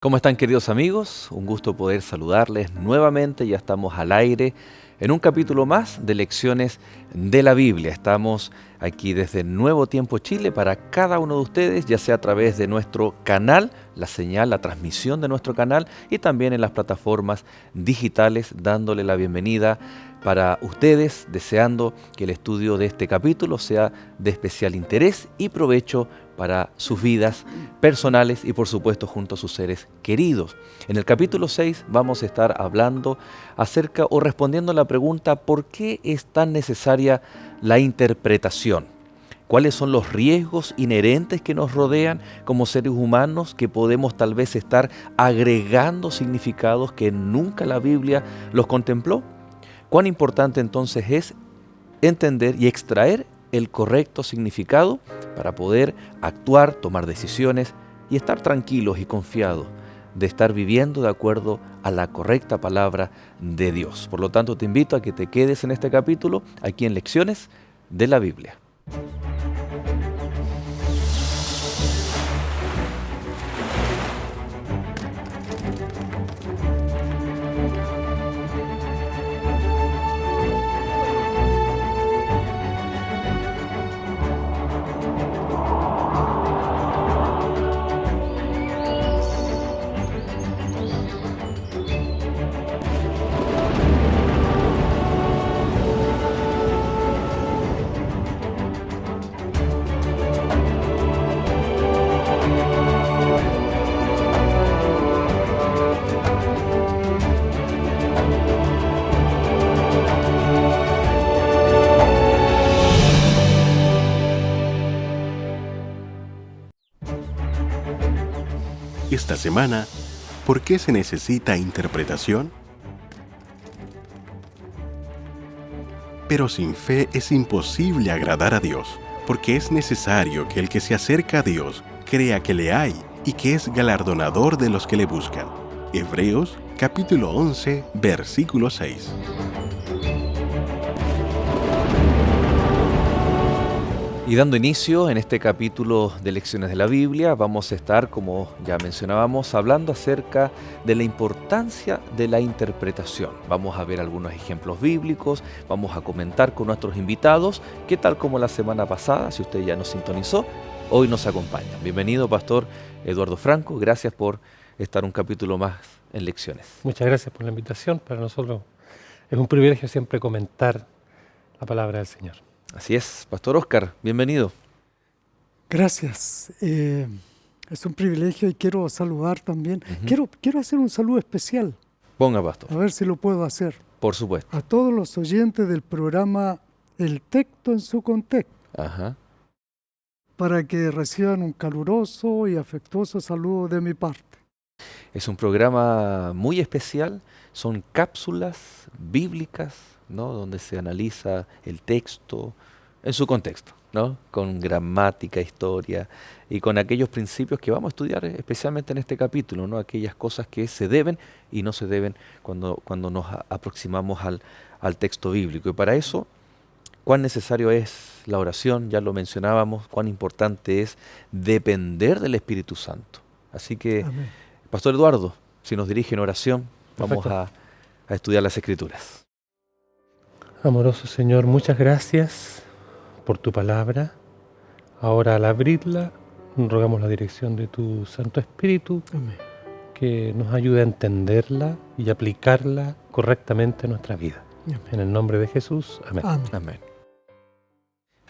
¿Cómo están, queridos amigos? Un gusto poder saludarles nuevamente. Ya estamos al aire en un capítulo más de Lecciones de la Biblia. Estamos aquí desde Nuevo Tiempo Chile para cada uno de ustedes, ya sea a través de nuestro canal, la señal, la transmisión de nuestro canal y también en las plataformas digitales, dándole la bienvenida para ustedes, deseando que el estudio de este capítulo sea de especial interés y provecho para sus vidas personales y por supuesto junto a sus seres queridos. En el capítulo 6 vamos a estar hablando acerca o respondiendo a la pregunta ¿por qué es tan necesaria la interpretación? ¿Cuáles son los riesgos inherentes que nos rodean como seres humanos que podemos tal vez estar agregando significados que nunca la Biblia los contempló? ¿Cuán importante entonces es entender y extraer el correcto significado para poder actuar, tomar decisiones y estar tranquilos y confiados de estar viviendo de acuerdo a la correcta palabra de Dios? Por lo tanto, te invito a que te quedes en este capítulo, aquí en Lecciones de la Biblia. Esta semana, ¿por qué se necesita interpretación? Pero sin fe es imposible agradar a Dios, porque es necesario que el que se acerca a Dios crea que le hay y que es galardonador de los que le buscan. Hebreos capítulo 11, versículo 6. Y dando inicio en este capítulo de Lecciones de la Biblia, vamos a estar, como ya mencionábamos, hablando acerca de la importancia de la interpretación. Vamos a ver algunos ejemplos bíblicos, vamos a comentar con nuestros invitados, que tal como la semana pasada, si usted ya nos sintonizó, hoy nos acompaña. Bienvenido, Pastor Eduardo Franco, gracias por estar un capítulo más en Lecciones. Muchas gracias por la invitación. Para nosotros es un privilegio siempre comentar la palabra del Señor. Así es, Pastor Oscar, bienvenido. Gracias. Es un privilegio y quiero saludar también. Quiero hacer un saludo especial, Ponga, Pastor, a ver si lo puedo hacer, por supuesto. a todos los oyentes del programa El Texto en su Contexto, Ajá. para que reciban un caluroso y afectuoso saludo de mi parte. Es un programa muy especial, son cápsulas bíblicas, ¿no? Donde se analiza el texto en su contexto, ¿no? Con gramática, historia y con aquellos principios que vamos a estudiar especialmente en este capítulo, ¿no? Aquellas cosas que se deben y no se deben cuando nos aproximamos al texto bíblico. Y para eso, cuán necesario es la oración, ya lo mencionábamos, cuán importante es depender del Espíritu Santo. Así que, Amén. Pastor Eduardo, si nos dirige en oración, vamos Perfecto. a estudiar las Escrituras. Amoroso Señor, muchas gracias por tu palabra. Ahora al abrirla, rogamos la dirección de tu Santo Espíritu Amén. que nos ayude a entenderla y aplicarla correctamente en nuestra vida. Amén. En el nombre de Jesús, amén. Amén. Amén.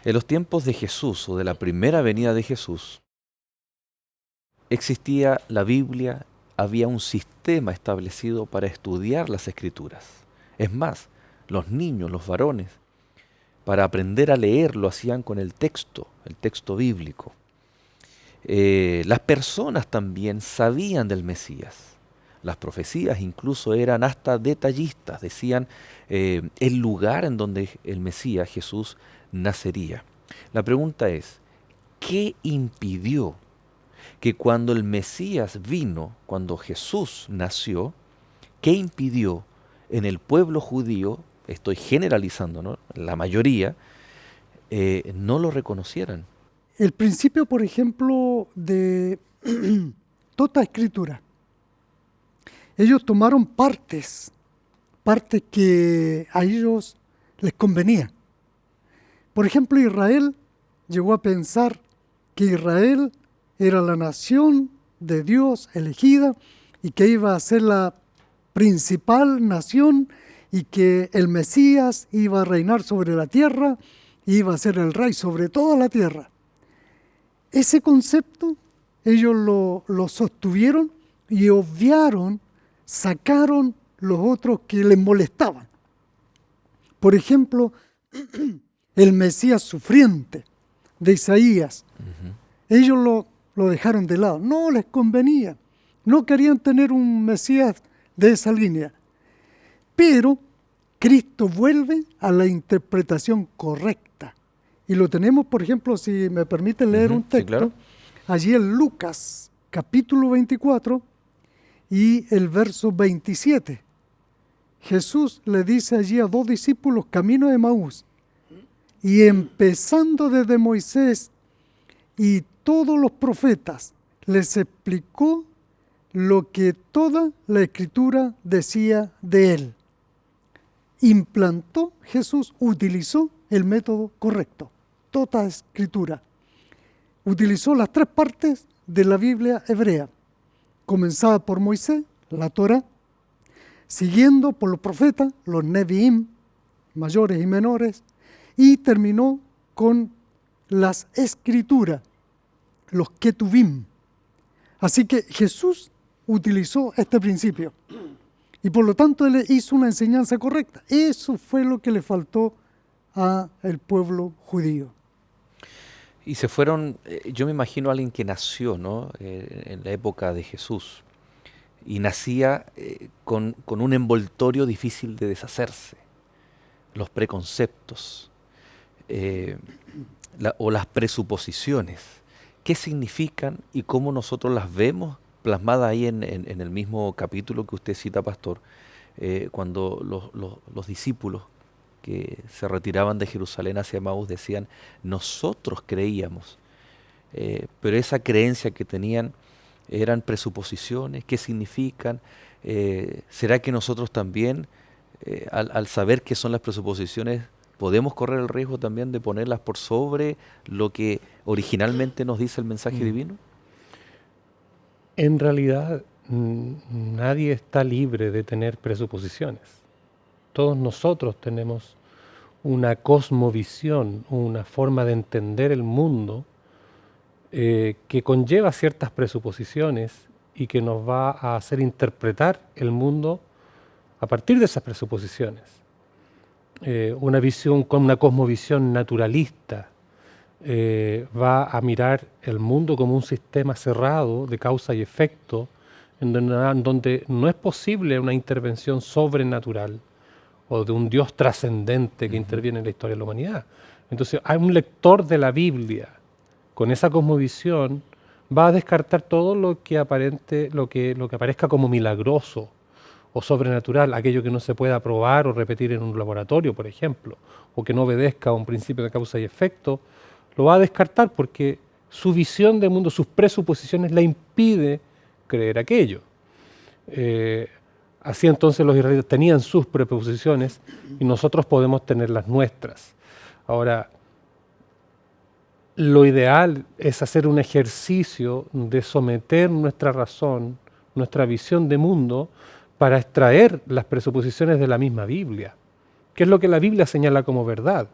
En los tiempos de Jesús o de la primera venida de Jesús, existía la Biblia, había un sistema establecido para estudiar las Escrituras. Es más, los niños, los varones, para aprender a leer lo hacían con el texto bíblico. Las personas también sabían del Mesías. Las profecías incluso eran hasta detallistas, decían el lugar en donde el Mesías, Jesús, nacería. La pregunta es, ¿qué impidió que cuando el Mesías vino, cuando Jesús nació, qué impidió en el pueblo judío, estoy generalizando, ¿no? La mayoría, no lo reconocieran? El principio, por ejemplo, de toda escritura, ellos tomaron partes que a ellos les convenía. Por ejemplo, Israel llegó a pensar que Israel era la nación de Dios elegida y que iba a ser la principal nación y que el Mesías iba a reinar sobre la tierra, iba a ser el rey sobre toda la tierra. Ese concepto ellos lo sostuvieron y obviaron, sacaron los otros que les molestaban. Por ejemplo, el Mesías sufriente de Isaías. Ellos lo dejaron de lado. No les convenía. No querían tener un Mesías de esa línea. Pero Cristo vuelve a la interpretación correcta. Y lo tenemos, por ejemplo, si me permite leer un texto, sí, claro. Allí en Lucas, capítulo 24 y el verso 27. Jesús le dice allí a 2 discípulos, camino de Emaús, y empezando desde Moisés y todos los profetas, les explicó lo que toda la Escritura decía de él. Implantó Jesús, utilizó el método correcto, toda Escritura. Utilizó las 3 partes de la Biblia hebrea, comenzada por Moisés, la Torá, siguiendo por los profetas, los Neviim, mayores y menores, y terminó con las Escrituras, los Ketuvim. Así que Jesús utilizó este principio y por lo tanto él hizo una enseñanza correcta. Eso fue lo que le faltó al pueblo judío. Y se fueron, yo me imagino a alguien que nació, ¿no? En la época de Jesús y nacía con un envoltorio difícil de deshacerse, los preconceptos o las presuposiciones, qué significan y cómo nosotros las vemos plasmadas ahí en el mismo capítulo que usted cita, pastor, cuando los discípulos que se retiraban de Jerusalén hacia Emaús decían, nosotros creíamos, pero esa creencia que tenían eran presuposiciones, ¿qué significan? ¿Será que nosotros también, al saber qué son las presuposiciones, podemos correr el riesgo también de ponerlas por sobre lo que originalmente nos dice el mensaje divino? En realidad, nadie está libre de tener presuposiciones. Todos nosotros tenemos una cosmovisión, una forma de entender el mundo que conlleva ciertas presuposiciones y que nos va a hacer interpretar el mundo a partir de esas presuposiciones. Una cosmovisión naturalista va a mirar el mundo como un sistema cerrado de causa y efecto, en donde no es posible una intervención sobrenatural o de un Dios trascendente que interviene en la historia de la humanidad. Entonces, hay un lector de la Biblia con esa cosmovisión va a descartar todo lo que aparezca como milagroso o sobrenatural, aquello que no se pueda probar o repetir en un laboratorio, por ejemplo, o que no obedezca a un principio de causa y efecto, lo va a descartar porque su visión del mundo, sus presuposiciones le impide creer aquello. Así entonces los israelitas tenían sus presuposiciones y nosotros podemos tener las nuestras. Ahora, lo ideal es hacer un ejercicio de someter nuestra razón, nuestra visión de mundo, para extraer las presuposiciones de la misma Biblia, que es lo que la Biblia señala como verdad.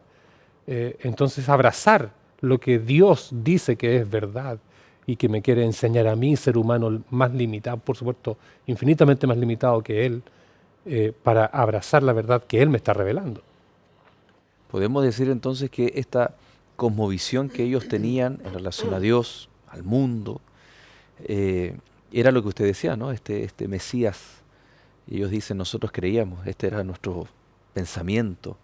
Entonces abrazar lo que Dios dice que es verdad y que me quiere enseñar a mí, ser humano más limitado, por supuesto, infinitamente más limitado que Él, para abrazar la verdad que Él me está revelando. Podemos decir entonces que esta cosmovisión que ellos tenían en relación a Dios, al mundo, era lo que usted decía, ¿no? Este Mesías. Y ellos dicen, nosotros creíamos, este era nuestro pensamiento.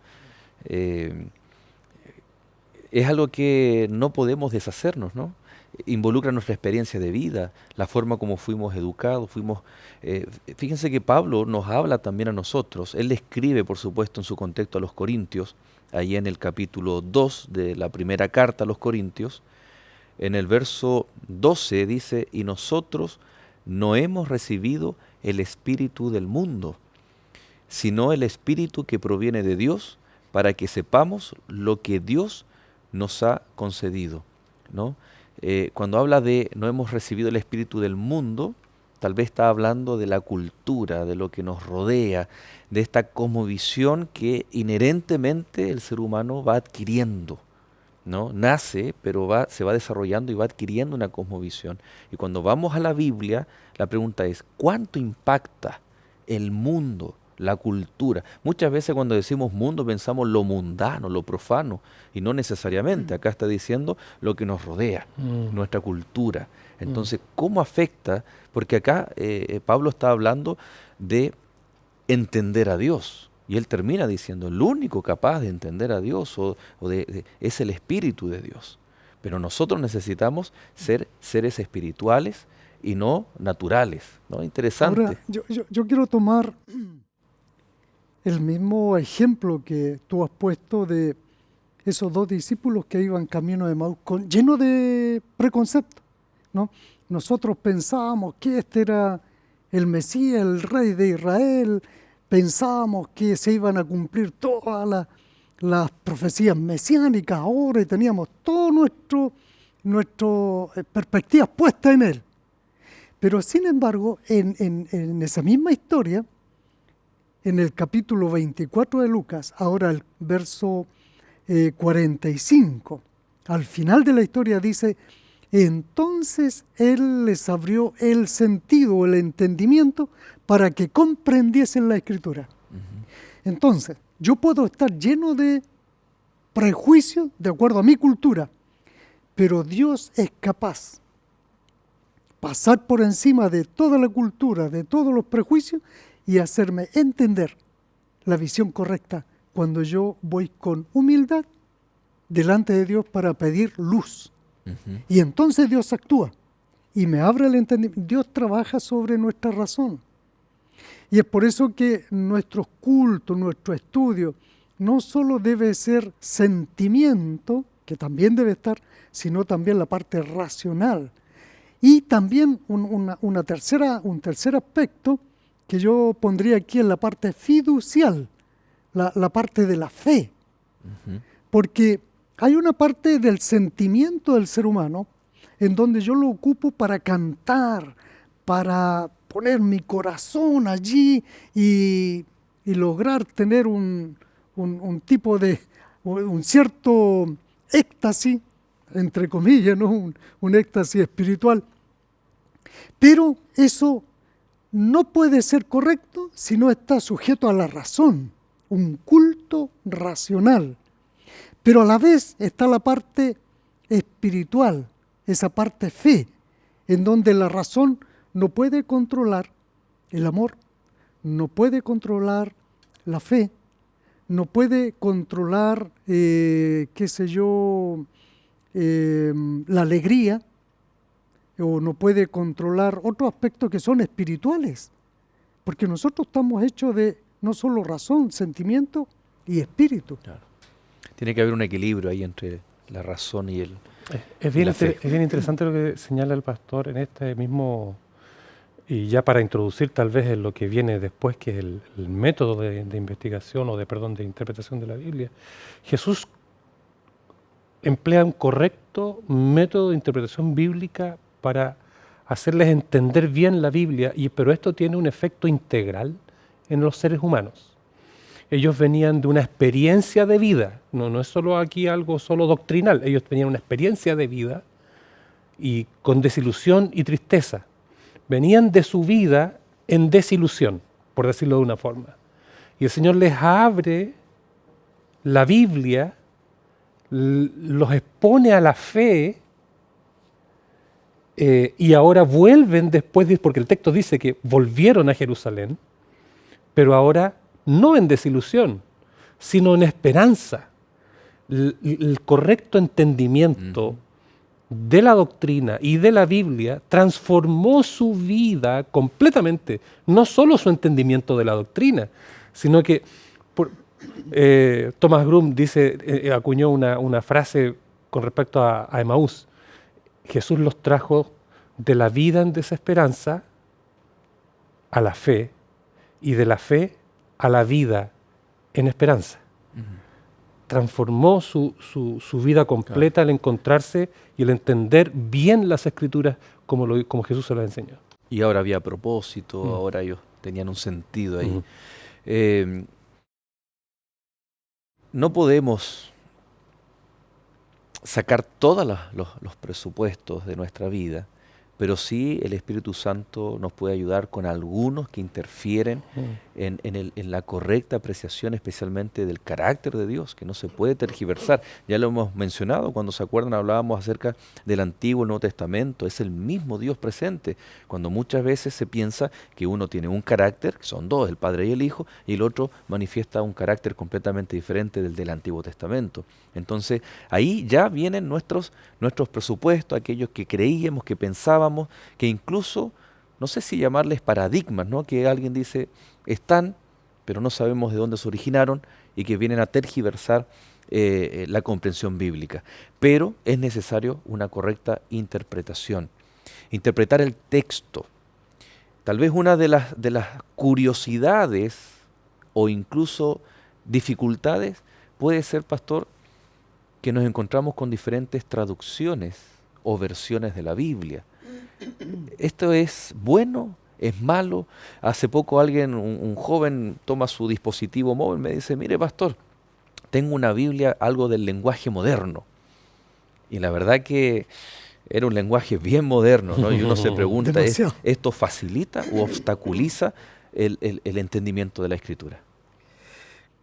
Es algo que no podemos deshacernos, ¿no? Involucra nuestra experiencia de vida, la forma como fuimos educados, fíjense que Pablo nos habla también a nosotros, él le escribe por supuesto en su contexto a los Corintios, ahí en el capítulo 2 de la primera carta a los Corintios, en el verso 12 dice, y nosotros no hemos recibido el espíritu del mundo, sino el espíritu que proviene de Dios, para que sepamos lo que Dios nos ha concedido, ¿no? Cuando habla de no hemos recibido el espíritu del mundo, tal vez está hablando de la cultura, de lo que nos rodea, de esta cosmovisión que inherentemente el ser humano va adquiriendo, ¿no? Nace, pero se va desarrollando y va adquiriendo una cosmovisión. Y cuando vamos a la Biblia, la pregunta es, ¿cuánto impacta el mundo, la cultura? Muchas veces cuando decimos mundo pensamos lo mundano, lo profano, y no necesariamente. Acá está diciendo lo que nos rodea, nuestra cultura. Entonces, ¿cómo afecta? Porque acá Pablo está hablando de entender a Dios. Y él termina diciendo, el único capaz de entender a Dios es el Espíritu de Dios. Pero nosotros necesitamos ser seres espirituales y no naturales, ¿no? Interesante. Ahora, yo quiero tomar el mismo ejemplo que tú has puesto de esos dos discípulos que iban camino de Emaús lleno de preconceptos, ¿no? Nosotros pensábamos que este era el Mesías, el Rey de Israel, pensábamos que se iban a cumplir todas las profecías mesiánicas ahora y teníamos todas nuestras perspectivas puestas en Él. Pero sin embargo, en esa misma historia, en el capítulo 24 de Lucas, ahora el verso 45, al final de la historia dice, entonces Él les abrió el sentido, el entendimiento, para que comprendiesen la Escritura. Entonces, yo puedo estar lleno de prejuicios de acuerdo a mi cultura, pero Dios es capaz de pasar por encima de toda la cultura, de todos los prejuicios y hacerme entender la visión correcta cuando yo voy con humildad delante de Dios para pedir luz. Y entonces Dios actúa y me abre el entendimiento. Dios trabaja sobre nuestra razón. Y es por eso que nuestros cultos, nuestro estudio, no solo debe ser sentimiento, que también debe estar, sino también la parte racional. Y también un tercer aspecto que yo pondría aquí en la parte fiducial, la parte de la fe. Porque hay una parte del sentimiento del ser humano en donde yo lo ocupo para cantar, para poner mi corazón allí y lograr tener un tipo de, un cierto éxtasis, entre comillas, ¿no? Un éxtasis espiritual. Pero eso no puede ser correcto si no está sujeto a la razón, un culto racional. Pero a la vez está la parte espiritual, esa parte fe, en donde la razón no puede controlar el amor, no puede controlar la fe, no puede controlar, la alegría, o no puede controlar otros aspectos que son espirituales, porque nosotros estamos hechos de no solo razón, sentimiento y espíritu. Claro. Tiene que haber un equilibrio ahí entre la razón y Es bien interesante lo que señala el pastor en este mismo, y ya para introducir tal vez en lo que viene después, que es el método de investigación o de interpretación de la Biblia. Jesús emplea un correcto método de interpretación bíblica para hacerles entender bien la Biblia, pero esto tiene un efecto integral en los seres humanos. Ellos venían de una experiencia de vida, no es solo aquí algo solo doctrinal, ellos tenían una experiencia de vida y con desilusión y tristeza. Venían de su vida en desilusión, por decirlo de una forma. Y el Señor les abre la Biblia, los expone a la fe, y ahora vuelven después, porque el texto dice que volvieron a Jerusalén, pero ahora no en desilusión, sino en esperanza. El correcto entendimiento de la doctrina y de la Biblia transformó su vida completamente, no solo su entendimiento de la doctrina, sino que Thomas Grum acuñó una frase con respecto a Emaús. Jesús los trajo de la vida en desesperanza a la fe y de la fe a la vida en esperanza. Transformó su vida completa al encontrarse y al entender bien las Escrituras como Jesús se las enseñó. Y ahora había propósito, ahora ellos tenían un sentido ahí. No podemos sacar todos los presupuestos de nuestra vida, pero sí el Espíritu Santo nos puede ayudar con algunos que interfieren en la correcta apreciación, especialmente del carácter de Dios, que no se puede tergiversar. Ya lo hemos mencionado, cuando se acuerdan hablábamos acerca del Antiguo y Nuevo Testamento, es el mismo Dios presente, cuando muchas veces se piensa que uno tiene un carácter, que son dos, el Padre y el Hijo, y el otro manifiesta un carácter completamente diferente del Antiguo Testamento. Entonces ahí ya vienen nuestros presupuestos, aquellos que creíamos, que pensábamos, que incluso, no sé si llamarles paradigmas, ¿no? Que alguien dice, están, pero no sabemos de dónde se originaron y que vienen a tergiversar la comprensión bíblica. Pero es necesario una correcta interpretación. Interpretar el texto. Tal vez una de las curiosidades o incluso dificultades puede ser, pastor, que nos encontramos con diferentes traducciones o versiones de la Biblia. ¿Esto es bueno? ¿Es malo? Hace poco un joven toma su dispositivo móvil y me dice, mire pastor, tengo una Biblia, algo del lenguaje moderno. Y la verdad que era un lenguaje bien moderno, ¿no? Y uno se pregunta, ¿esto facilita o obstaculiza el entendimiento de la Escritura?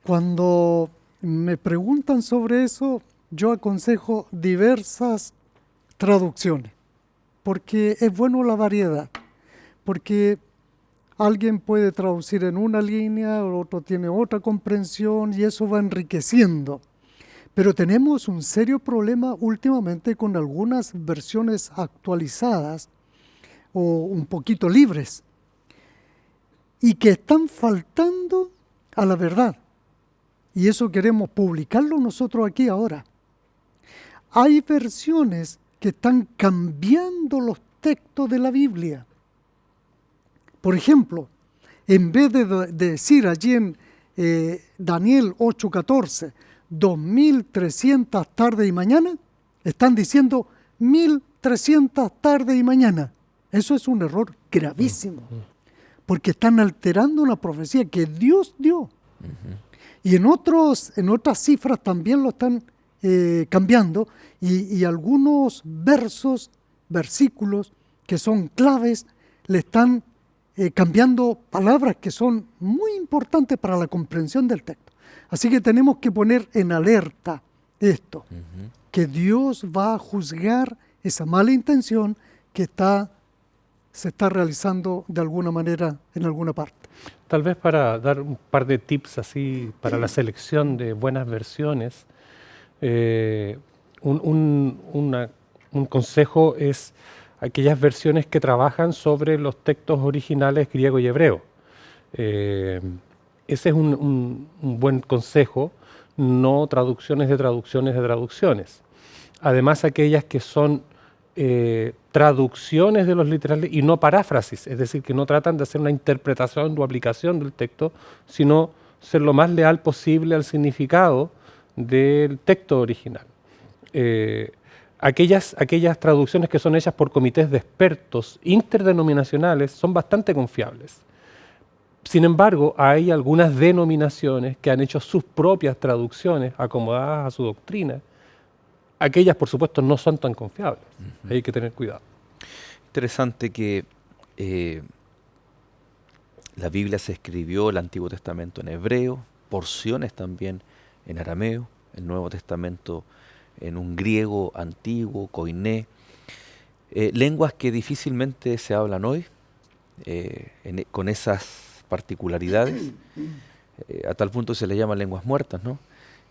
Cuando me preguntan sobre eso, yo aconsejo diversas traducciones, porque es bueno la variedad, porque alguien puede traducir en una línea, el otro tiene otra comprensión y eso va enriqueciendo. Pero tenemos un serio problema últimamente con algunas versiones actualizadas o un poquito libres y que están faltando a la verdad. Y eso queremos publicarlo nosotros aquí ahora. Hay versiones que están cambiando los textos de la Biblia. Por ejemplo, en vez de decir allí en Daniel 8:14, 2300 tarde y mañana, están diciendo 1300 tarde y mañana. Eso es un error gravísimo, porque están alterando una profecía que Dios dio. Y en otras cifras también lo están cambiando, y algunos versículos que son claves, le están cambiando palabras que son muy importantes para la comprensión del texto. Así que tenemos que poner en alerta esto, que Dios va a juzgar esa mala intención que se está realizando de alguna manera en alguna parte. Tal vez para dar un par de tips así para la selección de buenas versiones, un consejo es aquellas versiones que trabajan sobre los textos originales griego y hebreo. Ese es un buen consejo, no traducciones de traducciones de traducciones. Además, aquellas que son traducciones de los literales y no paráfrasis, es decir, que no tratan de hacer una interpretación o aplicación del texto, sino ser lo más leal posible al significado del texto original. Aquellas traducciones que son hechas por comités de expertos interdenominacionales son bastante confiables. Sin embargo, hay algunas denominaciones que han hecho sus propias traducciones acomodadas a su doctrina. Aquellas, por supuesto, no son tan confiables. Hay que tener cuidado. Interesante que la Biblia se escribió, el Antiguo Testamento en hebreo, porciones también en arameo, el Nuevo Testamento en un griego antiguo, koiné, lenguas que difícilmente se hablan hoy, con esas particularidades, a tal punto se les llama lenguas muertas, ¿no?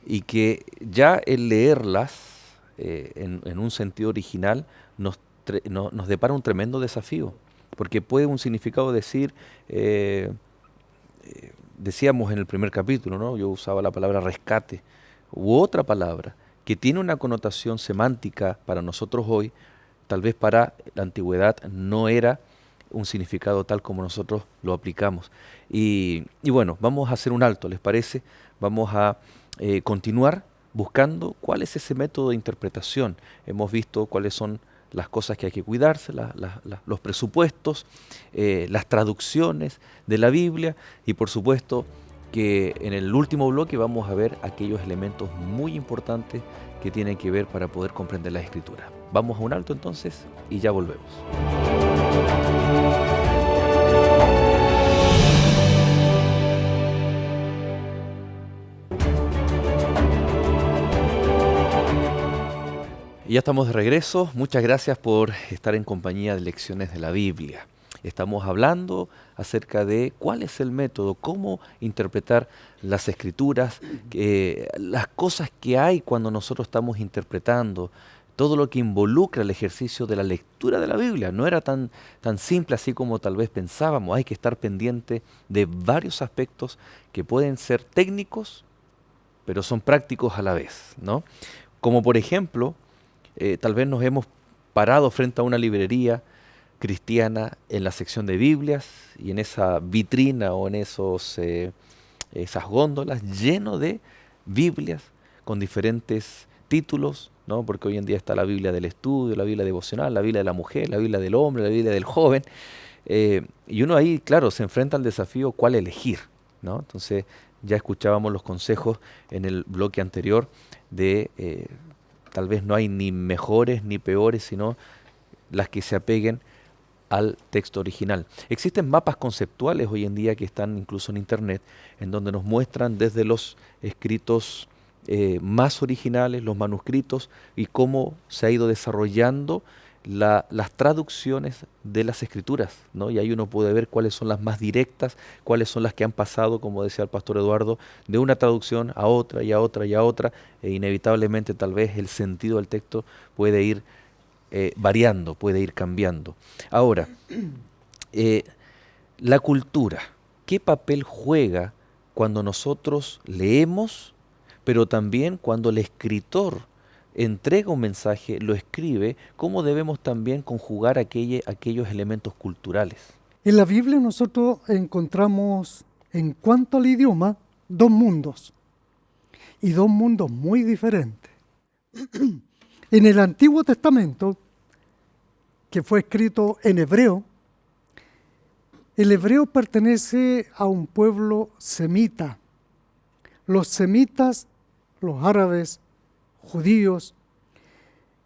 Y que ya el leerlas en un sentido original nos depara un tremendo desafío, porque puede un significado decir, decíamos en el primer capítulo, ¿no? Yo usaba la palabra rescate, u otra palabra, que tiene una connotación semántica para nosotros hoy, tal vez para la antigüedad no era un significado tal como nosotros lo aplicamos. Y bueno, vamos a hacer un alto, ¿les parece? Vamos a continuar buscando cuál es ese método de interpretación. Hemos visto cuáles son las cosas que hay que cuidarse, los presupuestos, las traducciones de la Biblia y por supuesto que en el último bloque vamos a ver aquellos elementos muy importantes que tienen que ver para poder comprender la Escritura. Vamos a un alto entonces y ya volvemos. Y ya estamos de regreso. Muchas gracias por estar en compañía de Lecciones de la Biblia. Estamos hablando acerca de cuál es el método, cómo interpretar las Escrituras, las cosas que hay cuando nosotros estamos interpretando, todo lo que involucra el ejercicio de la lectura de la Biblia. No era tan simple así como tal vez pensábamos. Hay que estar pendiente de varios aspectos que pueden ser técnicos, pero son prácticos a la vez, ¿no? Como por ejemplo, tal vez nos hemos parado frente a una librería cristiana en la sección de Biblias y en esa vitrina o en esas góndolas lleno de Biblias con diferentes títulos, ¿no? Porque hoy en día está la Biblia del estudio, la Biblia devocional, la Biblia de la mujer, la Biblia del hombre, la Biblia del joven. Y uno ahí, claro, se enfrenta al desafío cuál elegir, ¿no? Entonces ya escuchábamos los consejos en el bloque anterior de tal vez no hay ni mejores ni peores, sino las que se apeguen al texto original. Existen mapas conceptuales hoy en día que están incluso en internet, en donde nos muestran desde los escritos más originales, los manuscritos, y cómo se ha ido desarrollando las traducciones de las escrituras, ¿no? Y ahí uno puede ver cuáles son las más directas, cuáles son las que han pasado, como decía el pastor Eduardo, de una traducción a otra y a otra y a otra, e inevitablemente tal vez el sentido del texto puede ir variando, puede ir cambiando. Ahora, la cultura, ¿qué papel juega cuando nosotros leemos, pero también cuando el escritor entrega un mensaje, lo escribe? ¿Cómo debemos también conjugar aquellos elementos culturales? En la Biblia nosotros encontramos, en cuanto al idioma, dos mundos, y dos mundos muy diferentes. En el Antiguo Testamento, que fue escrito en hebreo, el hebreo pertenece a un pueblo semita. Los semitas, los árabes, judíos,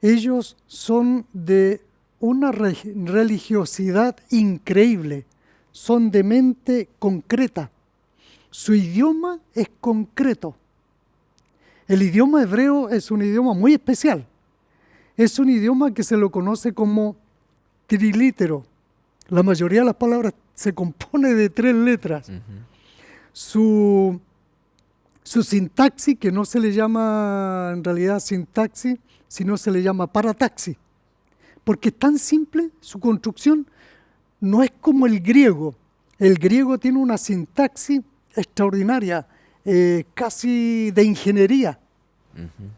ellos son de una religiosidad increíble, son de mente concreta. Su idioma es concreto. El idioma hebreo es un idioma muy especial. Es un idioma que se lo conoce como trilítero. La mayoría de las palabras se compone de 3 letras. Uh-huh. Su sintaxis, que no se le llama en realidad sintaxis, sino se le llama parataxis, porque es tan simple su construcción, no es como el griego. El griego tiene una sintaxis extraordinaria, casi de ingeniería, uh-huh.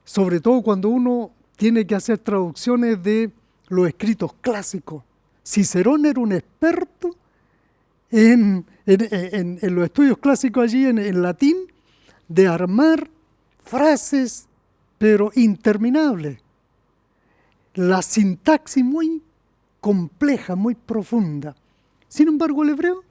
Sobre todo cuando uno tiene que hacer traducciones de los escritos clásicos. Cicerón era un experto en los estudios clásicos allí en latín, de armar frases, pero interminables. La sintaxis muy compleja, muy profunda. Sin embargo, el hebreo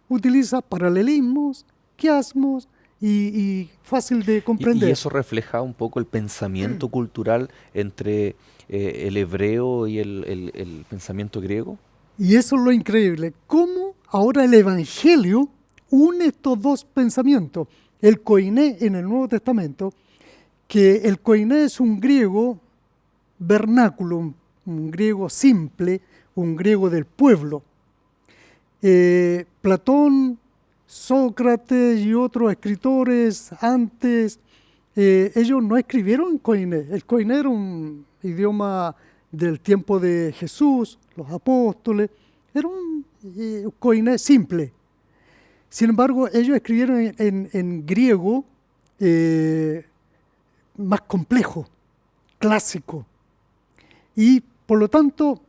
utiliza paralelismos, quiasmos y fácil de comprender. Y eso refleja un poco el pensamiento cultural entre el hebreo y el pensamiento griego. Y eso es lo increíble, cómo ahora el Evangelio une estos dos pensamientos. El koiné en el Nuevo Testamento, que el koiné es un griego vernáculo, un griego simple, un griego del pueblo. Platón, Sócrates y otros escritores antes, ellos no escribieron en koiné. El koiné era un idioma del tiempo de Jesús, los apóstoles, era un koiné simple. Sin embargo, ellos escribieron en griego más complejo, clásico. Y por lo tanto,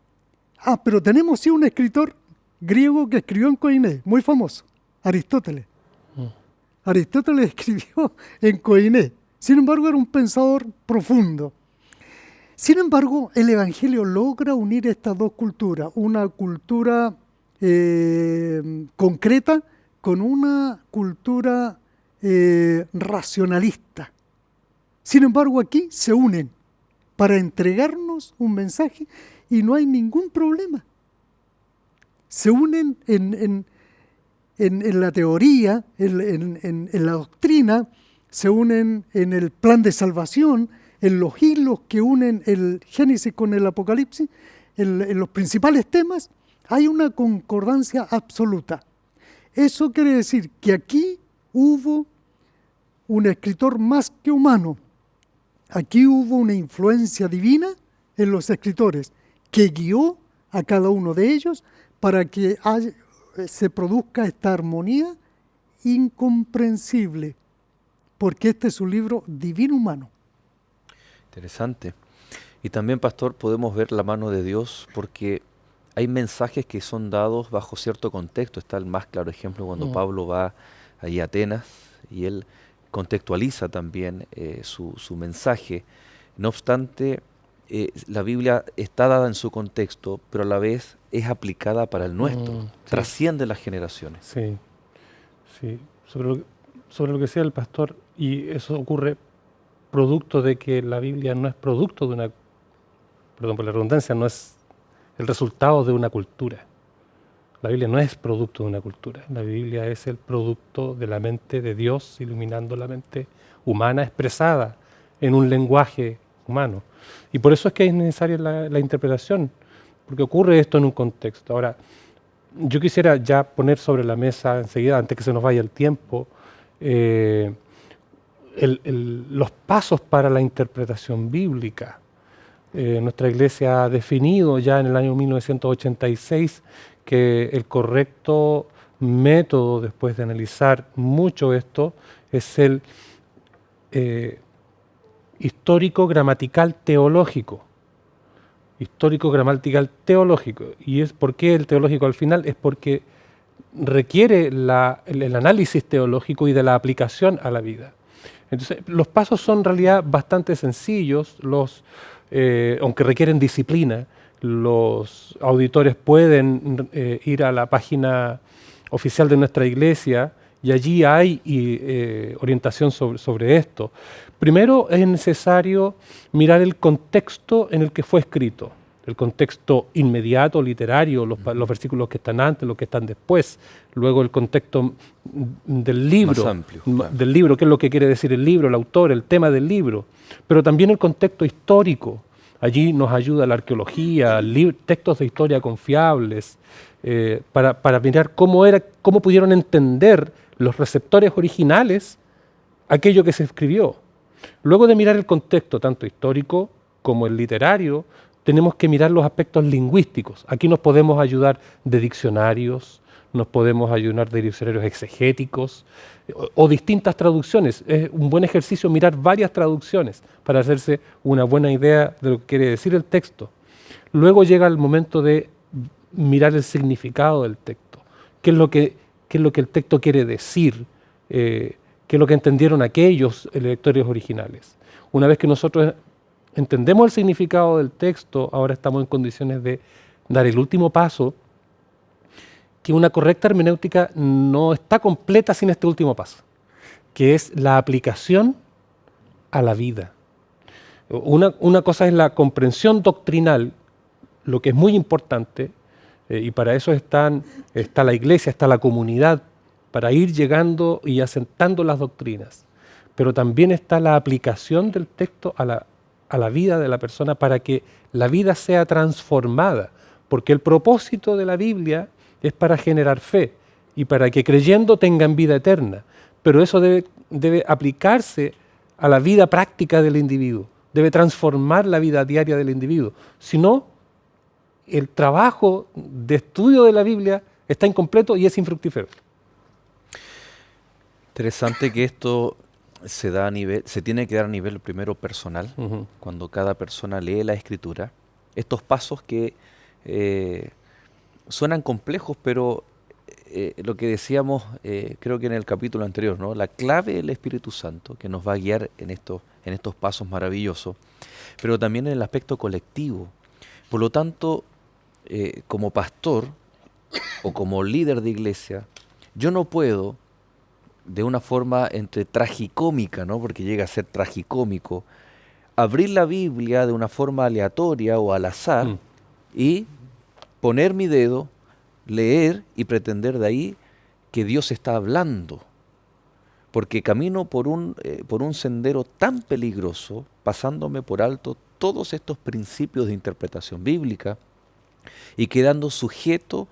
pero tenemos sí un escritor griego que escribió en Koiné, muy famoso, Aristóteles. Aristóteles escribió en Koiné. Sin embargo, era un pensador profundo. Sin embargo, el Evangelio logra unir estas dos culturas, una cultura concreta con una cultura racionalista. Sin embargo, aquí se unen para entregarnos un mensaje y no hay ningún problema. Se unen en la teoría, en la doctrina, se unen en el plan de salvación, en los hilos que unen el Génesis con el Apocalipsis, en los principales temas, hay una concordancia absoluta. Eso quiere decir que aquí hubo un escritor más que humano. Aquí hubo una influencia divina en los escritores que guió a cada uno de ellos para que se produzca esta armonía incomprensible, porque este es un libro divino humano. Interesante. Y también, pastor, podemos ver la mano de Dios porque hay mensajes que son dados bajo cierto contexto. Está el más claro ejemplo cuando Pablo va allí a Atenas y él contextualiza también su mensaje. No obstante, la Biblia está dada en su contexto, pero a la vez es aplicada para el nuestro, trasciende las generaciones. Sí, sí. Sobre lo que decía el pastor, y eso ocurre producto de que la Biblia no es producto de una, perdón por la redundancia, no es el resultado de una cultura. La Biblia no es producto de una cultura, la Biblia es el producto de la mente de Dios iluminando la mente humana expresada en un lenguaje humano. Y por eso es que es necesaria la interpretación, porque ocurre esto en un contexto. Ahora, yo quisiera ya poner sobre la mesa enseguida, antes que se nos vaya el tiempo, los pasos para la interpretación bíblica. Nuestra iglesia ha definido ya en el año 1986 que el correcto método, después de analizar mucho esto, es el histórico-gramatical teológico. Histórico-gramatical teológico. ¿Y es por qué el teológico al final? Es porque requiere el análisis teológico y de la aplicación a la vida. Entonces, los pasos son en realidad bastante sencillos, aunque requieren disciplina. Los auditores pueden ir a la página oficial de nuestra iglesia y allí hay orientación sobre esto. Primero es necesario mirar el contexto en el que fue escrito, el contexto inmediato, literario, los versículos que están antes, los que están después, luego el contexto del libro, más amplio, claro. Del libro, qué es lo que quiere decir el libro, el autor, el tema del libro, pero también el contexto histórico. Allí nos ayuda la arqueología, textos de historia confiables, para mirar cómo pudieron entender los receptores originales aquello que se escribió. Luego de mirar el contexto, tanto histórico como el literario, tenemos que mirar los aspectos lingüísticos. Aquí nos podemos ayudar de diccionarios, nos podemos ayudar de diccionarios exegéticos o distintas traducciones. Es un buen ejercicio mirar varias traducciones para hacerse una buena idea de lo que quiere decir el texto. Luego llega el momento de mirar el significado del texto. ¿Qué es lo que el texto quiere decir? ¿Qué es lo que entendieron aquellos lectores originales? Una vez que nosotros entendemos el significado del texto, ahora estamos en condiciones de dar el último paso, que una correcta hermenéutica no está completa sin este último paso, que es la aplicación a la vida. Una cosa es la comprensión doctrinal, lo que es muy importante, y para eso está la iglesia, está la comunidad, para ir llegando y asentando las doctrinas. Pero también está la aplicación del texto a la vida de la persona para que la vida sea transformada, porque el propósito de la Biblia es para generar fe y para que creyendo tengan vida eterna, pero eso debe aplicarse a la vida práctica del individuo, debe transformar la vida diaria del individuo, si no, el trabajo de estudio de la Biblia está incompleto y es infructífero. Interesante que esto se tiene que dar a nivel primero personal, cuando cada persona lee la Escritura. Estos pasos que suenan complejos, pero lo que decíamos, creo que en el capítulo anterior, ¿no? La clave del Espíritu Santo que nos va a guiar en estos pasos maravillosos, pero también en el aspecto colectivo. Por lo tanto, como pastor o como líder de iglesia, yo no puedo, de una forma entre tragicómica, ¿no? Porque llega a ser tragicómico, abrir la Biblia de una forma aleatoria o al azar Mm. y poner mi dedo, leer y pretender de ahí que Dios está hablando. Porque camino por un sendero tan peligroso, pasándome por alto todos estos principios de interpretación bíblica y quedando sujeto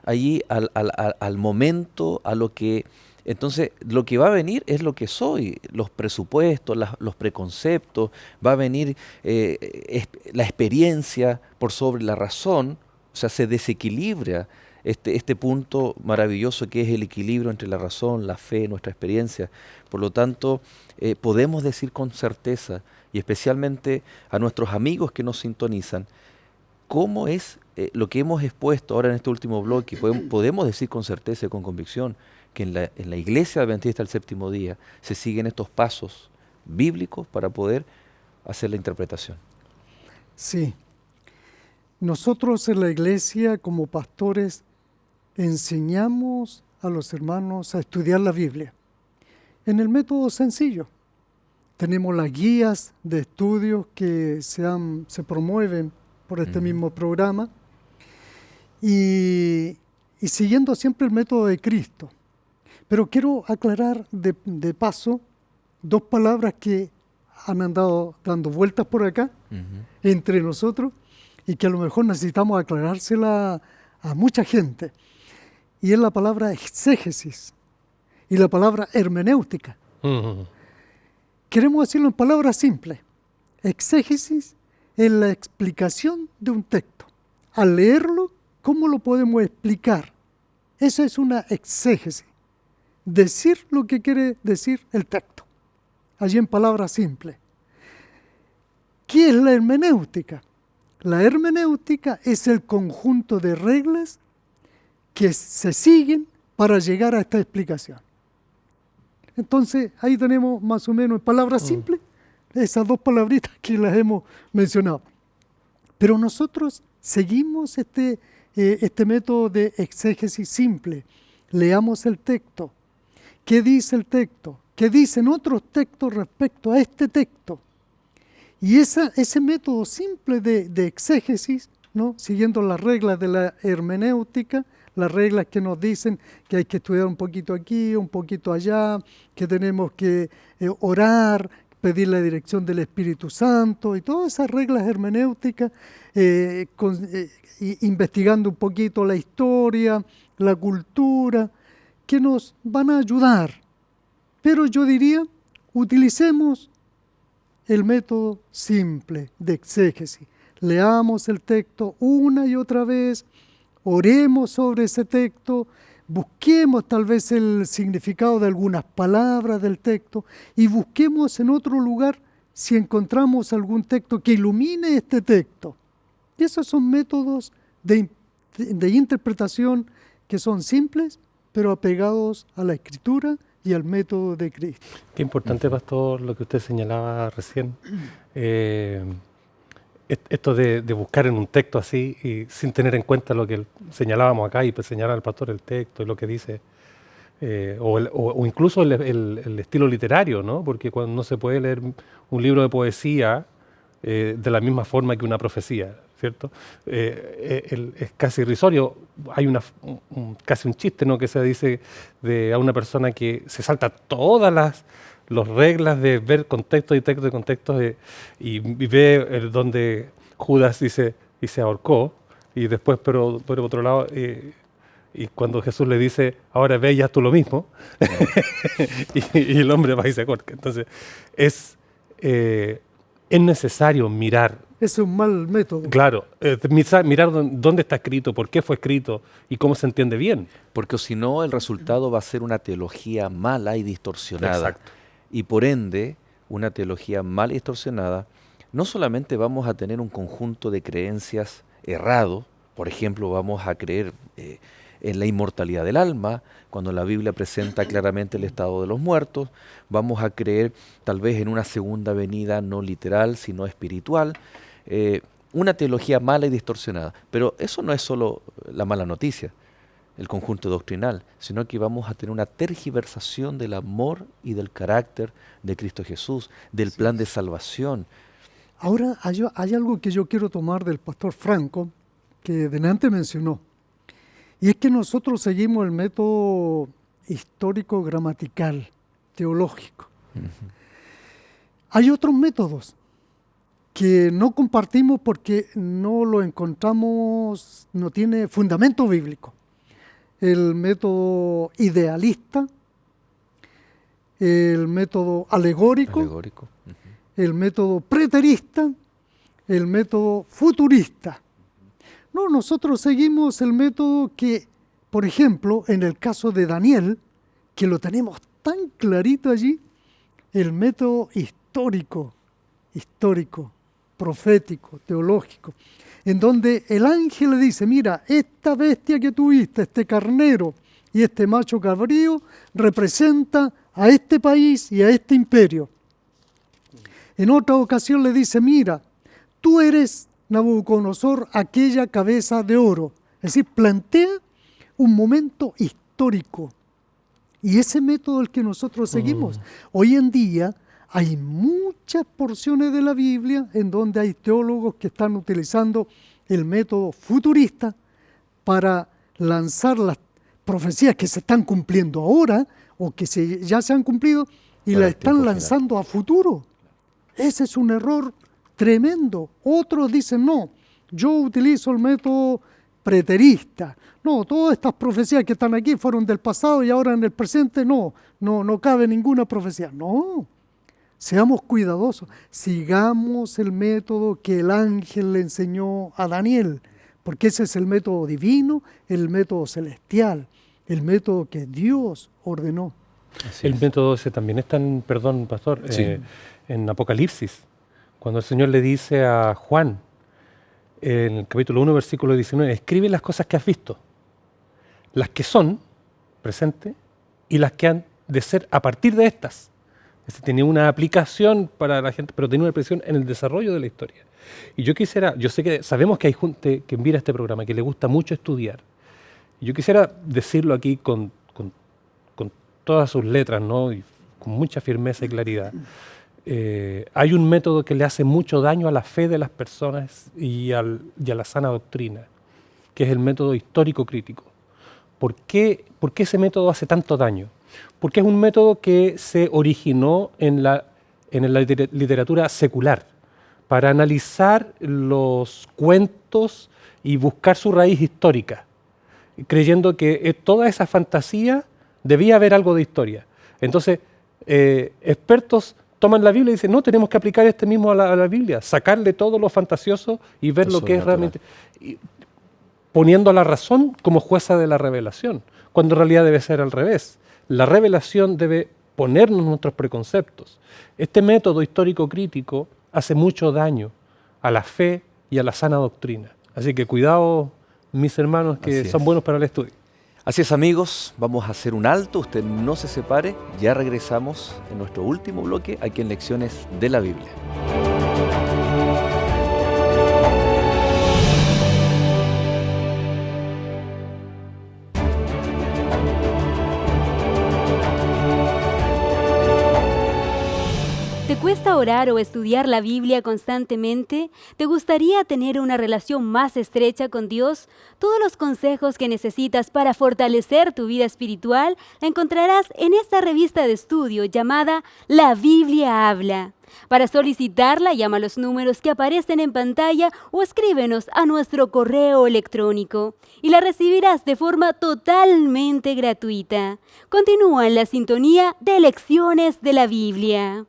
allí al momento, a lo que... Entonces, lo que va a venir es lo que soy, los presupuestos, los preconceptos, va a venir la experiencia por sobre la razón, o sea, se desequilibra este punto maravilloso que es el equilibrio entre la razón, la fe, nuestra experiencia. Por lo tanto, podemos decir con certeza, y especialmente a nuestros amigos que nos sintonizan, cómo es lo que hemos expuesto ahora en este último bloque. Podemos decir con certeza y con convicción que en la Iglesia Adventista del Séptimo Día se siguen estos pasos bíblicos para poder hacer la interpretación. Sí. Nosotros en la iglesia, como pastores, enseñamos a los hermanos a estudiar la Biblia en el método sencillo. Tenemos las guías de estudios que se promueven por este mismo programa y siguiendo siempre el método de Cristo. Pero quiero aclarar de paso dos palabras que han andado dando vueltas por acá entre nosotros y que a lo mejor necesitamos aclarársela a mucha gente. Y es la palabra exégesis y la palabra hermenéutica. Mm. Queremos decirlo en palabras simples. Exégesis es la explicación de un texto. Al leerlo, ¿cómo lo podemos explicar? Eso es una exégesis. Decir lo que quiere decir el texto. Allí en palabras simples. ¿Qué es la hermenéutica? La hermenéutica es el conjunto de reglas que se siguen para llegar a esta explicación. Entonces, ahí tenemos más o menos en palabras simples esas dos palabritas que las hemos mencionado. Pero nosotros seguimos este método de exégesis simple. Leamos el texto. ¿Qué dice el texto? ¿Qué dicen otros textos respecto a este texto? Y ese método simple de exégesis, ¿no? Siguiendo las reglas de la hermenéutica, las reglas que nos dicen que hay que estudiar un poquito aquí, un poquito allá, que tenemos que orar, pedir la dirección del Espíritu Santo y todas esas reglas hermenéuticas, investigando un poquito la historia, la cultura, que nos van a ayudar. Pero yo diría, utilicemos el método simple de exégesis. Leamos el texto una y otra vez, oremos sobre ese texto, busquemos tal vez el significado de algunas palabras del texto y busquemos en otro lugar si encontramos algún texto que ilumine este texto. Y esos son métodos de interpretación que son simples, pero apegados a la Escritura y al método de Cristo. Qué importante, pastor, lo que usted señalaba recién. Esto de buscar en un texto así y sin tener en cuenta lo que señalábamos acá y pues señalar al pastor el texto y lo que dice, o incluso el estilo literario, ¿no? Porque cuando no se puede leer un libro de poesía de la misma forma que una profecía, ¿cierto? Es casi irrisorio. Hay casi un chiste, ¿no? Que se dice a una persona que se salta todas las reglas de ver contexto y texto y contextos y ve donde Judas dice y se ahorcó y después pero por otro lado y cuando Jesús le dice ahora ve y haz tú lo mismo y el hombre va y se ahorca. Entonces es necesario mirar. Es un mal método. Claro, mirar dónde está escrito, por qué fue escrito y cómo se entiende bien. Porque si no, el resultado va a ser una teología mala y distorsionada. Exacto. Y por ende, una teología mal distorsionada, no solamente vamos a tener un conjunto de creencias errado, Por ejemplo, vamos a creer en la inmortalidad del alma, cuando la Biblia presenta claramente el estado de los muertos. Vamos a creer tal vez en una segunda venida no literal, sino espiritual. Una teología mala y distorsionada. Pero eso no es solo la mala noticia, el conjunto doctrinal, sino que vamos a tener una tergiversación del amor y del carácter de Cristo Jesús, del plan de salvación. Ahora hay algo que yo quiero tomar del pastor Franco, que delante mencionó, y es que nosotros seguimos el método histórico, gramatical, teológico. Hay otros métodos que no compartimos porque no lo encontramos, no tiene fundamento bíblico. El método idealista, el método alegórico. El método preterista, el método futurista. No, nosotros seguimos el método que, por ejemplo, en el caso de Daniel, que lo tenemos tan clarito allí, el método histórico, profético, teológico, en donde el ángel le dice, mira, esta bestia que tuviste, este carnero y este macho cabrío, representa a este país y a este imperio. En otra ocasión le dice, mira, tú eres, Nabucodonosor, aquella cabeza de oro. Es decir, plantea un momento histórico. Y ese método es el que nosotros seguimos. Hoy en día hay muchas porciones de la Biblia en donde hay teólogos que están utilizando el método futurista para lanzar las profecías que se están cumpliendo ahora o que ya se han cumplido y las están lanzando a futuro. Ese es un error tremendo. Otros dicen, no, yo utilizo el método preterista. No, todas estas profecías que están aquí fueron del pasado y ahora en el presente no cabe ninguna profecía. No, seamos cuidadosos. Sigamos el método que el ángel le enseñó a Daniel, porque ese es el método divino, el método celestial, el método que Dios ordenó. El método ese también está en, perdón, pastor, en Apocalipsis, cuando el Señor le dice a Juan, en el capítulo 1, versículo 19, escribe las cosas que has visto, las que son, presente, y las que han de ser a partir de estas. Tenía una aplicación para la gente, pero tenía una aplicación en el desarrollo de la historia. Y yo sé que sabemos que hay gente que mira este programa, que le gusta mucho estudiar. Y yo quisiera decirlo aquí con todas sus letras, ¿no? Y con mucha firmeza y claridad. Hay un método que le hace mucho daño a la fe de las personas y a la sana doctrina, que es el método histórico crítico. ¿Por qué ese método hace tanto daño? Porque es un método que se originó en la literatura secular, para analizar los cuentos y buscar su raíz histórica, creyendo que toda esa fantasía debía haber algo de historia. Entonces, expertos toman la Biblia y dicen, no, tenemos que aplicar este mismo a la Biblia, sacarle todo lo fantasioso y ver lo que es realmente, poniendo a la razón como jueza de la revelación, cuando en realidad debe ser al revés. La revelación debe ponernos nuestros preconceptos. Este método histórico crítico hace mucho daño a la fe y a la sana doctrina. Así que cuidado, mis hermanos, que son buenos para el estudio. Así es, amigos, vamos a hacer un alto, usted no se separe, ya regresamos en nuestro último bloque aquí en Lecciones de la Biblia. ¿Te cuesta orar o estudiar la Biblia constantemente? ¿Te gustaría tener una relación más estrecha con Dios? Todos los consejos que necesitas para fortalecer tu vida espiritual la encontrarás en esta revista de estudio llamada La Biblia Habla. Para solicitarla, llama a los números que aparecen en pantalla o escríbenos a nuestro correo electrónico y la recibirás de forma totalmente gratuita. Continúa en la sintonía de Lecciones de la Biblia.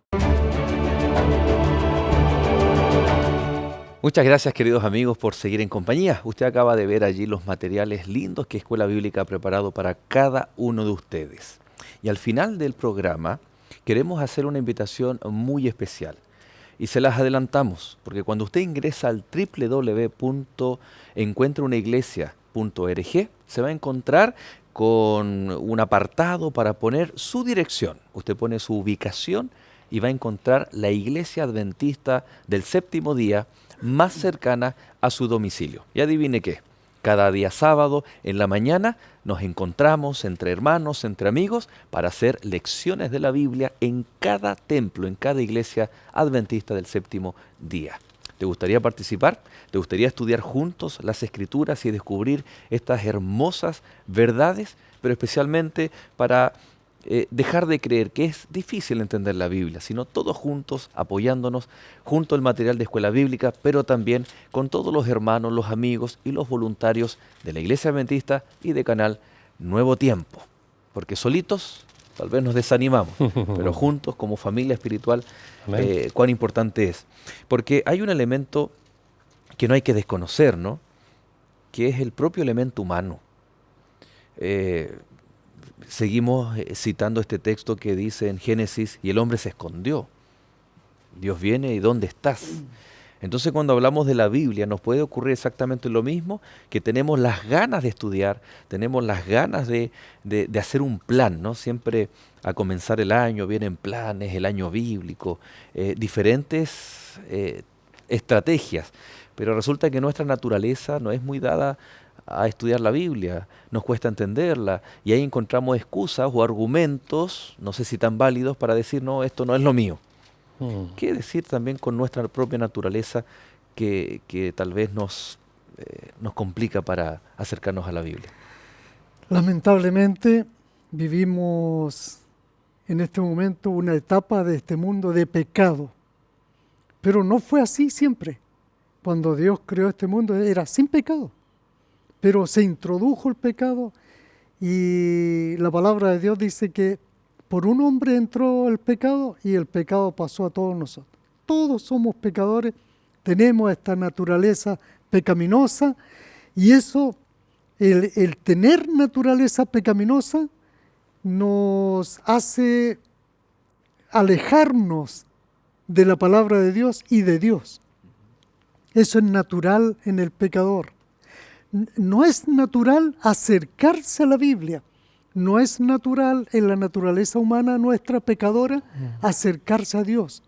Muchas gracias, queridos amigos, por seguir en compañía. Usted acaba de ver allí los materiales lindos que Escuela Bíblica ha preparado para cada uno de ustedes. Y al final del programa queremos hacer una invitación muy especial. y se las adelantamos, porque cuando usted ingresa al www.encuentraunaiglesia.org se va a encontrar con un apartado para poner su dirección. Usted pone su ubicación y va a encontrar la iglesia adventista del séptimo día más cercana a su domicilio. Y adivine qué, cada día sábado en la mañana nos encontramos entre hermanos, entre amigos, para hacer lecciones de la Biblia en cada templo, en cada iglesia adventista del séptimo día. ¿Te gustaría participar? ¿Te gustaría estudiar juntos las Escrituras y descubrir estas hermosas verdades? Pero especialmente para dejar de creer que es difícil entender la Biblia, sino todos juntos, apoyándonos, junto al material de escuela bíblica, pero también con todos los hermanos, los amigos y los voluntarios de la Iglesia Adventista y de Canal Nuevo Tiempo. Porque solitos tal vez nos desanimamos, pero juntos como familia espiritual, cuán importante es. Porque hay un elemento que no hay que desconocer, ¿no? Que es el propio elemento humano. Seguimos citando este texto que dice en Génesis, y el hombre se escondió. Dios viene y ¿dónde estás? Entonces cuando hablamos de la Biblia nos puede ocurrir exactamente lo mismo, que tenemos las ganas de estudiar, tenemos las ganas de hacer un plan, ¿no? Siempre a comenzar el año vienen planes, el año bíblico, diferentes estrategias, pero resulta que nuestra naturaleza no es muy dada a estudiar la Biblia, nos cuesta entenderla y ahí encontramos excusas o argumentos, no sé si tan válidos, para decir, no, esto no es lo mío. ¿Qué decir también con nuestra propia naturaleza que tal vez nos complica para acercarnos a la Biblia? Lamentablemente vivimos en este momento una etapa de este mundo de pecado, pero no fue así siempre. Cuando Dios creó este mundo era sin pecado, pero se introdujo el pecado y la palabra de Dios dice que por un hombre entró el pecado y el pecado pasó a todos nosotros. Todos somos pecadores, tenemos esta naturaleza pecaminosa y eso, el tener naturaleza pecaminosa nos hace alejarnos de la palabra de Dios y de Dios. Eso es natural en el pecador. No es natural acercarse a la Biblia. No es natural en la naturaleza humana nuestra pecadora acercarse a Dios.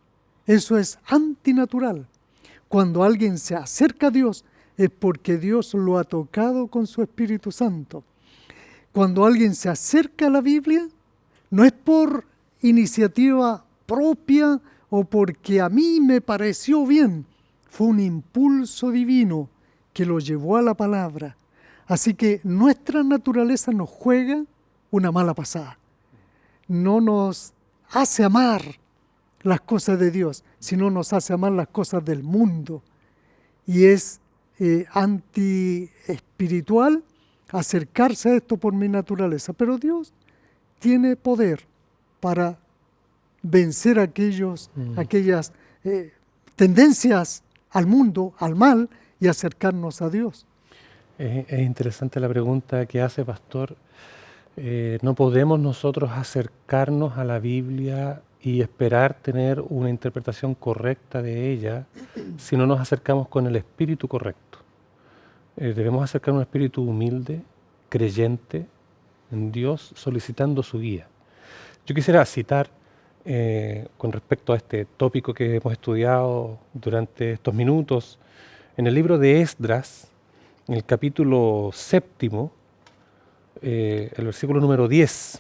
Eso es antinatural. Cuando alguien se acerca a Dios es porque Dios lo ha tocado con su Espíritu Santo. Cuando alguien se acerca a la Biblia no es por iniciativa propia o porque a mí me pareció bien. Fue un impulso divino que lo llevó a la palabra. Así que nuestra naturaleza nos juega una mala pasada. No nos hace amar las cosas de Dios, sino nos hace amar las cosas del mundo. Y es antiespiritual acercarse a esto por mi naturaleza. Pero Dios tiene poder para vencer aquellas tendencias al mundo, al mal, y acercarnos a Dios. Es interesante la pregunta que hace, pastor. No podemos nosotros acercarnos a la Biblia y esperar tener una interpretación correcta de ella si no nos acercamos con el espíritu correcto. Debemos acercar un espíritu humilde, creyente en Dios, solicitando su guía. Yo quisiera citar con respecto a este tópico que hemos estudiado durante estos minutos, en el libro de Esdras, en el capítulo 7, el versículo número 10,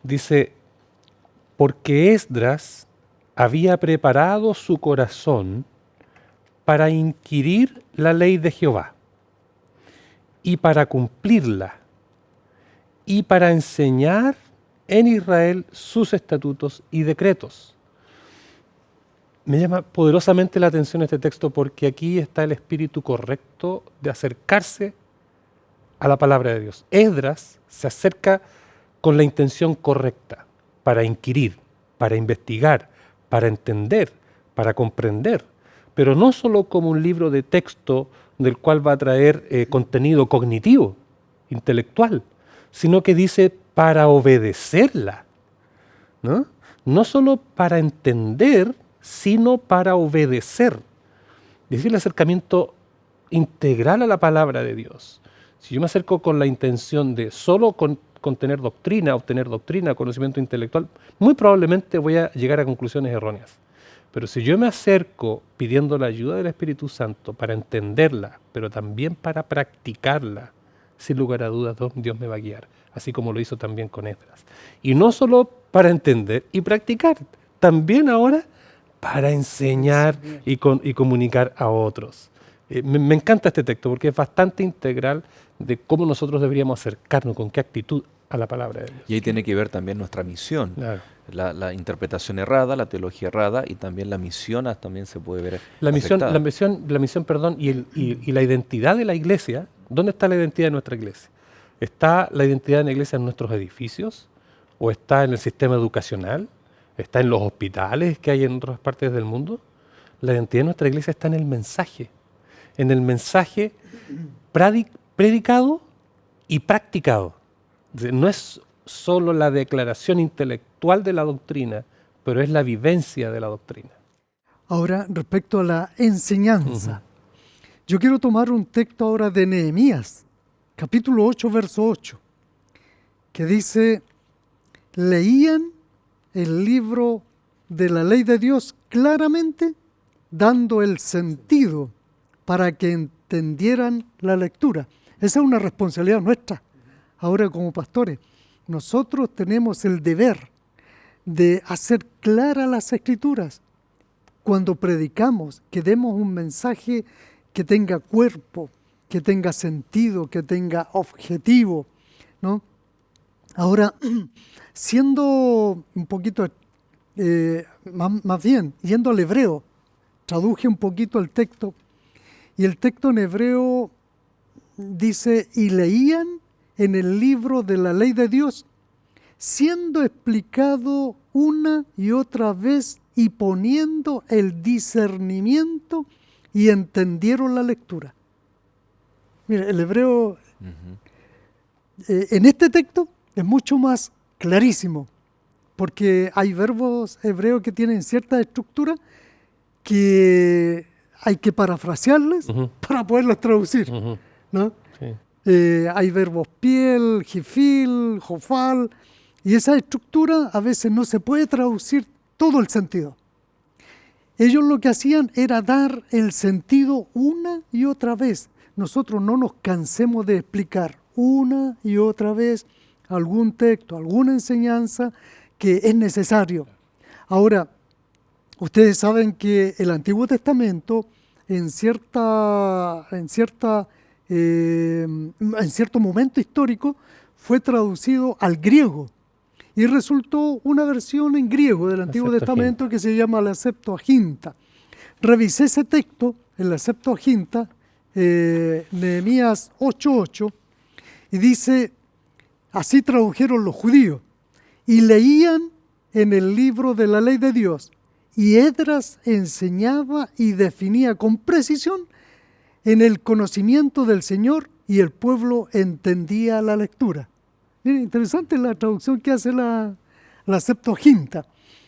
dice: porque Esdras había preparado su corazón para inquirir la ley de Jehová y para cumplirla y para enseñar en Israel sus estatutos y decretos. Me llama poderosamente la atención este texto porque aquí está el espíritu correcto de acercarse a la palabra de Dios. Esdras se acerca con la intención correcta, para inquirir, para investigar, para entender, para comprender, pero no solo como un libro de texto del cual va a traer contenido cognitivo, intelectual, sino que dice para obedecerla, ¿no? No solo para entender sino para obedecer. Es decir, el acercamiento integral a la palabra de Dios. Si yo me acerco con la intención de solo obtener doctrina, conocimiento intelectual, muy probablemente voy a llegar a conclusiones erróneas. Pero si yo me acerco pidiendo la ayuda del Espíritu Santo para entenderla, pero también para practicarla, sin lugar a dudas Dios me va a guiar, así como lo hizo también con Esdras. Y no solo para entender y practicar, también ahora para enseñar y comunicar a otros. Me encanta este texto porque es bastante integral de cómo nosotros deberíamos acercarnos, con qué actitud a la palabra de Dios. Y ahí tiene que ver también nuestra misión. Claro. La interpretación errada, la teología errada y también la misión también se puede ver La misión, afectada. y la identidad de la iglesia. ¿Dónde está la identidad de nuestra iglesia? ¿Está la identidad de la iglesia en nuestros edificios? ¿O está en el sistema educacional? ¿Está en los hospitales que hay en otras partes del mundo? La identidad de nuestra iglesia está en el mensaje predicado y practicado. No es solo la declaración intelectual de la doctrina, pero es la vivencia de la doctrina. Ahora, respecto a la enseñanza, yo quiero tomar un texto ahora de Nehemías, capítulo 8, verso 8, que dice: leían el libro de la ley de Dios claramente, dando el sentido para que entendieran la lectura. Esa es una responsabilidad nuestra. Ahora, como pastores, nosotros tenemos el deber de hacer claras las Escrituras. Cuando predicamos, que demos un mensaje que tenga cuerpo, que tenga sentido, que tenga objetivo, ¿no? Ahora, siendo un poquito, más bien, yendo al hebreo, traduje un poquito el texto, y el texto en hebreo dice: y leían en el libro de la ley de Dios, siendo explicado una y otra vez y poniendo el discernimiento, y entendieron la lectura. Mira, el hebreo en este texto es mucho más clarísimo, porque hay verbos hebreos que tienen cierta estructura que hay que parafrasearles para poderlos traducir, ¿no? Sí. Hay verbos piel, jifil, jofal, y esa estructura a veces no se puede traducir todo el sentido. Ellos lo que hacían era dar el sentido una y otra vez. Nosotros no nos cansemos de explicar una y otra vez algún texto, alguna enseñanza que es necesario. Ahora, ustedes saben que el Antiguo Testamento en cierto momento histórico fue traducido al griego y resultó una versión en griego del Antiguo Testamento que se llama la Septuaginta. Revisé ese texto en la Septuaginta, Nehemías 8:8, y dice: así tradujeron los judíos y leían en el libro de la ley de Dios, y Esdras enseñaba y definía con precisión en el conocimiento del Señor, y el pueblo entendía la lectura. Miren, interesante la traducción que hace la Septuaginta.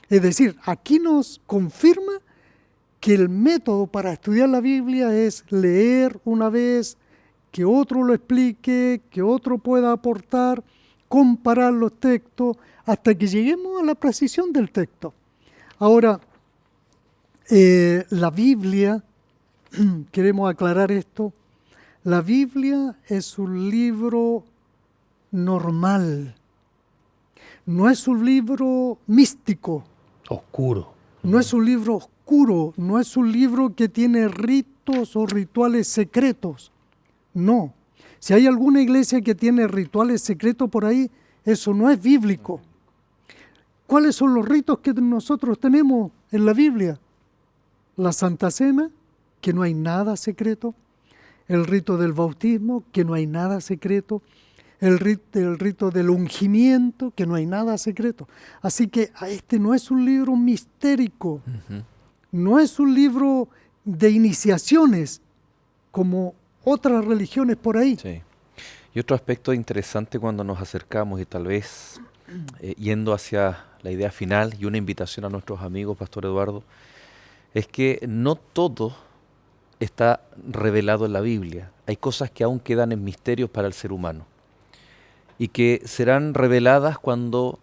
Es decir, aquí nos confirma que el método para estudiar la Biblia es leer una vez, que otro lo explique, que otro pueda aportar, comparar los textos, hasta que lleguemos a la precisión del texto. Ahora, la Biblia, queremos aclarar esto, la Biblia es un libro normal, no es un libro místico. Oscuro. No es un libro oscuro, no es un libro que tiene ritos o rituales secretos. No. Si hay alguna iglesia que tiene rituales secretos por ahí, eso no es bíblico. ¿Cuáles son los ritos que nosotros tenemos en la Biblia? La Santa Cena, que no hay nada secreto. El rito del bautismo, que no hay nada secreto. El rito del ungimiento, que no hay nada secreto. Así que este no es un libro mistérico, no es un libro de iniciaciones como otras religiones por ahí. Sí. Y otro aspecto interesante cuando nos acercamos y tal vez yendo hacia la idea final y una invitación a nuestros amigos, Pastor Eduardo, es que no todo está revelado en la Biblia. Hay cosas que aún quedan en misterios para el ser humano y que serán reveladas cuando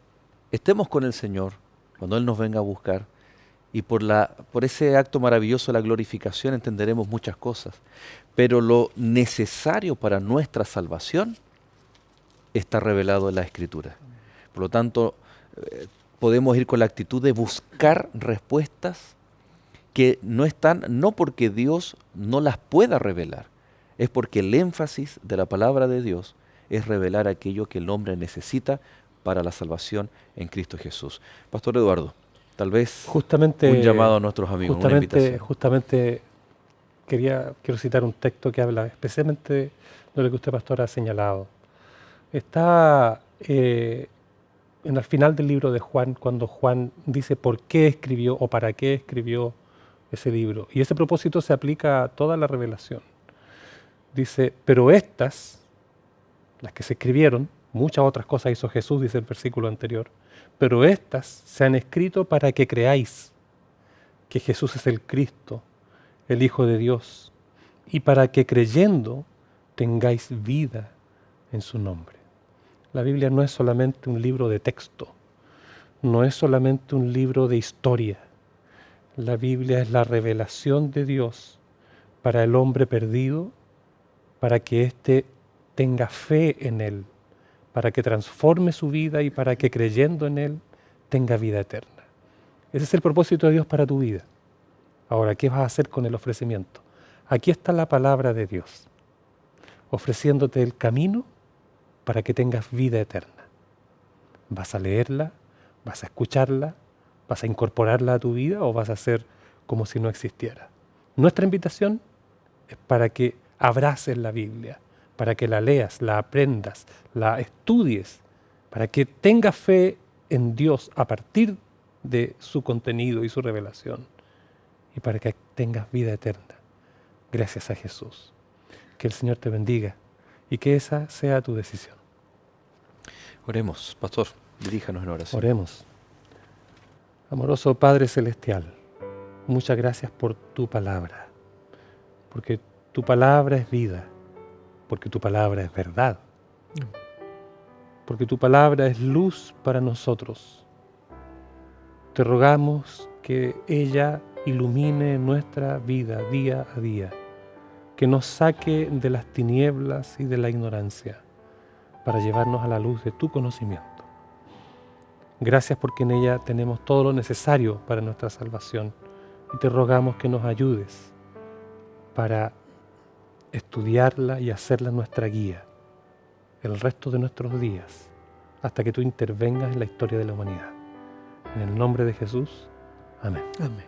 estemos con el Señor, cuando Él nos venga a buscar. Y por ese acto maravilloso de la glorificación entenderemos muchas cosas. Pero lo necesario para nuestra salvación está revelado en la Escritura. Por lo tanto, podemos ir con la actitud de buscar respuestas que no están, no porque Dios no las pueda revelar, es porque el énfasis de la palabra de Dios es revelar aquello que el hombre necesita para la salvación en Cristo Jesús. Pastor Eduardo, tal vez un llamado a nuestros amigos, una invitación. Justamente quiero citar un texto que habla especialmente de lo que usted, pastor, ha señalado. Está en el final del libro de Juan, cuando Juan dice por qué escribió o para qué escribió ese libro. Y ese propósito se aplica a toda la revelación. Dice, pero estas, las que se escribieron, muchas otras cosas hizo Jesús, dice el versículo anterior, pero estas se han escrito para que creáis que Jesús es el Cristo, el Hijo de Dios, y para que creyendo tengáis vida en su nombre. La Biblia no es solamente un libro de texto, no es solamente un libro de historia. La Biblia es la revelación de Dios para el hombre perdido, para que éste tenga fe en Él, para que transforme su vida y para que creyendo en Él tenga vida eterna. Ese es el propósito de Dios para tu vida. Ahora, ¿qué vas a hacer con el ofrecimiento? Aquí está la palabra de Dios, ofreciéndote el camino para que tengas vida eterna. ¿Vas a leerla? ¿Vas a escucharla? ¿Vas a incorporarla a tu vida o vas a hacer como si no existiera? Nuestra invitación es para que abraces la Biblia, para que la leas, la aprendas, la estudies, para que tengas fe en Dios a partir de su contenido y su revelación, y para que tengas vida eterna, gracias a Jesús. Que el Señor te bendiga y que esa sea tu decisión. Oremos, pastor, diríjanos en oración. Oremos. Amoroso Padre Celestial, muchas gracias por tu palabra, porque tu palabra es vida, porque tu palabra es verdad, porque tu palabra es luz para nosotros. Te rogamos que ella ilumine nuestra vida día a día, que nos saque de las tinieblas y de la ignorancia para llevarnos a la luz de tu conocimiento. Gracias porque en ella tenemos todo lo necesario para nuestra salvación y te rogamos que nos ayudes para estudiarla y hacerla nuestra guía el resto de nuestros días hasta que tú intervengas en la historia de la humanidad. En el nombre de Jesús, amén. Amén.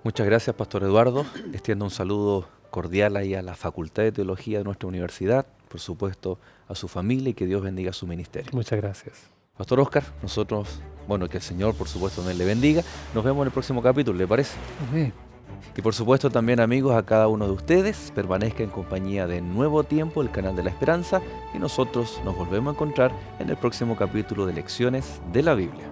Muchas gracias, Pastor Eduardo. Extiendo un saludo cordial ahí a la Facultad de Teología de nuestra universidad, por supuesto a su familia y que Dios bendiga su ministerio. Muchas gracias. Pastor Oscar, nosotros, que el Señor por supuesto también le bendiga. Nos vemos en el próximo capítulo, ¿le parece? Amén. Y por supuesto también, amigos, a cada uno de ustedes, permanezca en compañía de Nuevo Tiempo, el canal de la esperanza, y nosotros nos volvemos a encontrar en el próximo capítulo de Lecciones de la Biblia.